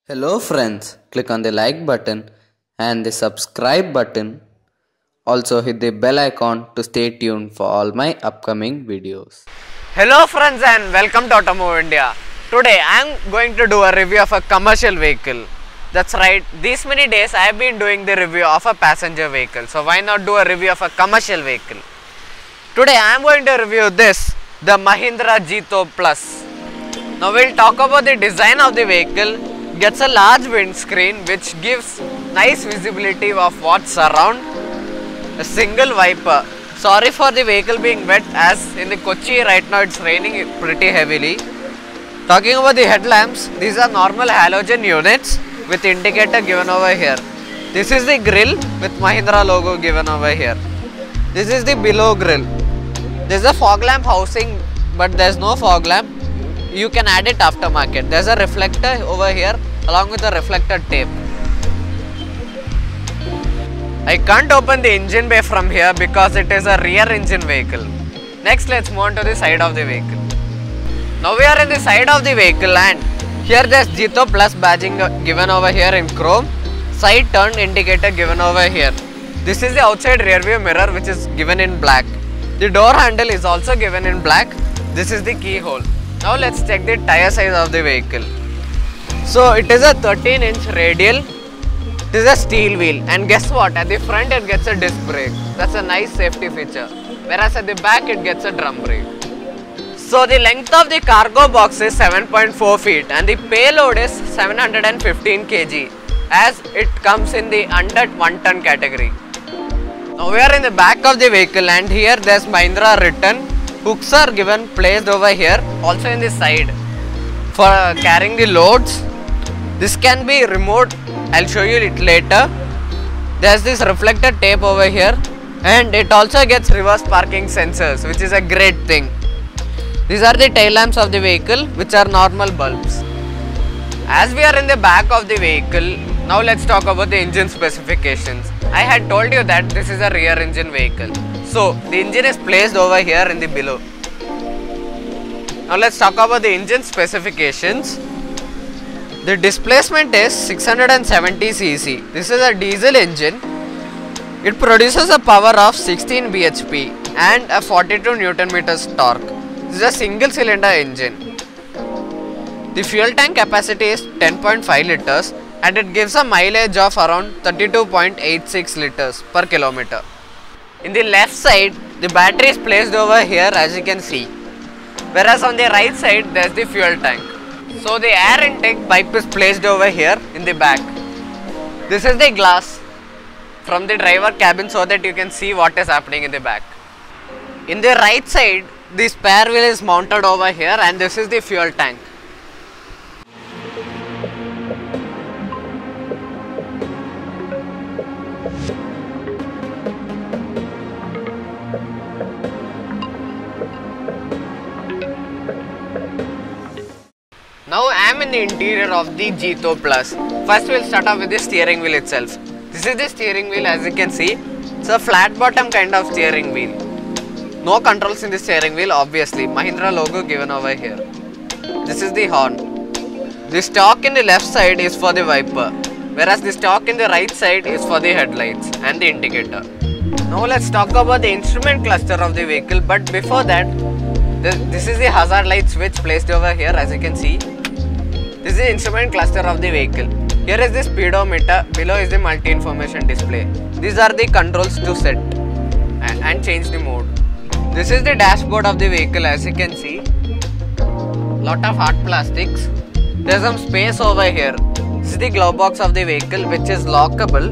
Hello friends, click on the like button and the subscribe button. Also hit the bell icon to stay tuned for all my upcoming videos. Hello friends and welcome to Automove India. Today I am going to do a review of a commercial vehicle. That's right, these many days I have been doing the review of a passenger vehicle. So why not do a review of a commercial vehicle? Today I am going to review this, the Mahindra Jeeto Plus. Now we'll talk about the design of the vehicle. Gets a large windscreen which gives nice visibility of what's around. A single wiper. Sorry for the vehicle being wet, as in the Kochi right now it's raining pretty heavily. Talking about the headlamps, these are normal halogen units with indicator given over here. This is the grille with Mahindra logo given over here. This is the below grille. There is a fog lamp housing, but there is no fog lamp. You can add it aftermarket. There is a reflector over here along with a reflector tape. I can't open the engine bay from here because it is a rear engine vehicle. Next, let's move on to the side of the vehicle. Now we are in the side of the vehicle and here there is Jeeto Plus badging given over here in chrome. Side turn indicator given over here. This is the outside rear view mirror which is given in black. The door handle is also given in black. This is the keyhole. Now let's check the tire size of the vehicle. So it is a 13-inch radial. It is a steel wheel, and guess what? At the front it gets a disc brake. That's a nice safety feature. Whereas at the back it gets a drum brake. So the length of the cargo box is 7.4 feet and the payload is 715 kg, as it comes in the under 1 ton category. Now we are in the back of the vehicle and here there's Mahindra written. Hooks are given placed over here, also in the side for carrying the loads. This can be removed. I'll show you it later. There's this reflector tape over here and it also gets reverse parking sensors, which is a great thing. These are the tail lamps of the vehicle, which are normal bulbs. As we are in the back of the vehicle, now let's talk about the engine specifications. I had told you that this is a rear engine vehicle. So the engine is placed over here in the below. Now let's talk about the engine specifications. The displacement is 670 cc. This is a diesel engine. It produces a power of 16 bhp and a 42 Newton meters torque. This is a single cylinder engine. The fuel tank capacity is 10.5 liters and it gives a mileage of around 32.86 liters per kilometer. In the left side, the battery is placed over here, as you can see. Whereas on the right side, there is the fuel tank. So the air intake pipe is placed over here in the back. This is the glass from the driver cabin so that you can see what is happening in the back. In the right side, the spare wheel is mounted over here and this is the fuel tank. Now I am in the interior of the Jeeto Plus. First we will start off with the steering wheel itself. This is the steering wheel, as you can see. It's a flat bottom kind of steering wheel. No controls in the steering wheel, obviously. Mahindra logo given over here. This is the horn. The stalk in the left side is for the wiper, whereas the stalk in the right side is for the headlights and the indicator. Now let's talk about the instrument cluster of the vehicle, but before that, this is the hazard light switch placed over here, as you can see. This is the instrument cluster of the vehicle. Here is the speedometer, below is the multi-information display. These are the controls to set and change the mode. This is the dashboard of the vehicle, as you can see. Lot of hard plastics. There is some space over here. This is the glove box of the vehicle, which is lockable.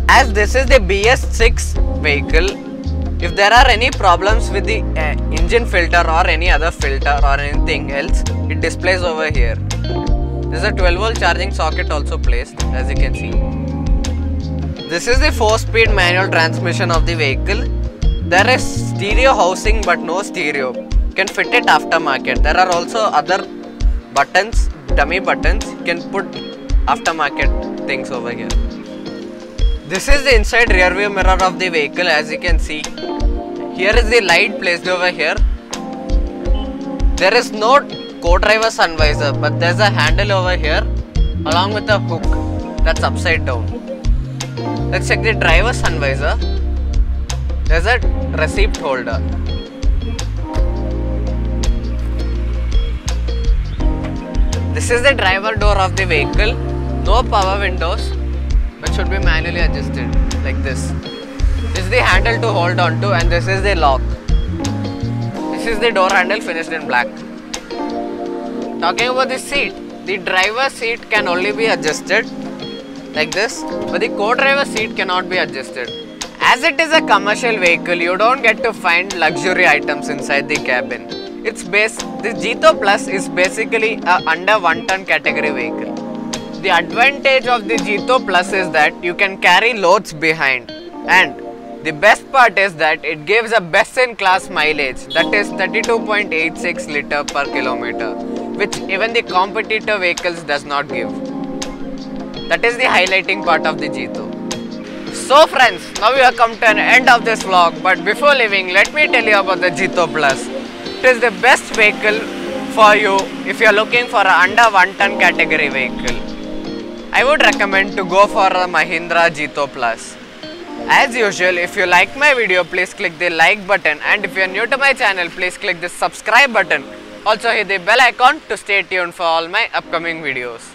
As this is the BS6 vehicle, if there are any problems with the engine filter or any other filter or anything else, it displays over here. There is a 12-volt charging socket also placed, as you can see. This is the 4-speed manual transmission of the vehicle. There is stereo housing but no stereo. You can fit it aftermarket. There are also other buttons, dummy buttons. You can put aftermarket things over here. This is the inside rear view mirror of the vehicle, as you can see. Here is the light placed over here. There is no co-driver sun visor, but there is a handle over here along with a hook that's upside down. Let's check the driver's sun visor. There's a receipt holder. This is the driver door of the vehicle. No power windows, but should be manually adjusted like this. This is the handle to hold on to, and this is the lock. This is the door handle finished in black. Talking about the seat, the driver's seat can only be adjusted like this, but the co-driver seat cannot be adjusted. As it is a commercial vehicle, you don't get to find luxury items inside the cabin. The Jeeto Plus is basically a under 1 ton category vehicle. The advantage of the Jeeto Plus is that you can carry loads behind, and the best part is that it gives a best-in-class mileage, that is 32.86 liter per kilometer, which even the competitor vehicles does not give. That is the highlighting part of the Jeeto. So friends, now we have come to an end of this vlog, but before leaving, let me tell you about the Jeeto Plus. It is the best vehicle for you if you are looking for an under 1 ton category vehicle. I would recommend to go for a Mahindra Jeeto Plus. As usual, if you like my video, please click the like button, and if you are new to my channel, please click the subscribe button. Also hit the bell icon to stay tuned for all my upcoming videos.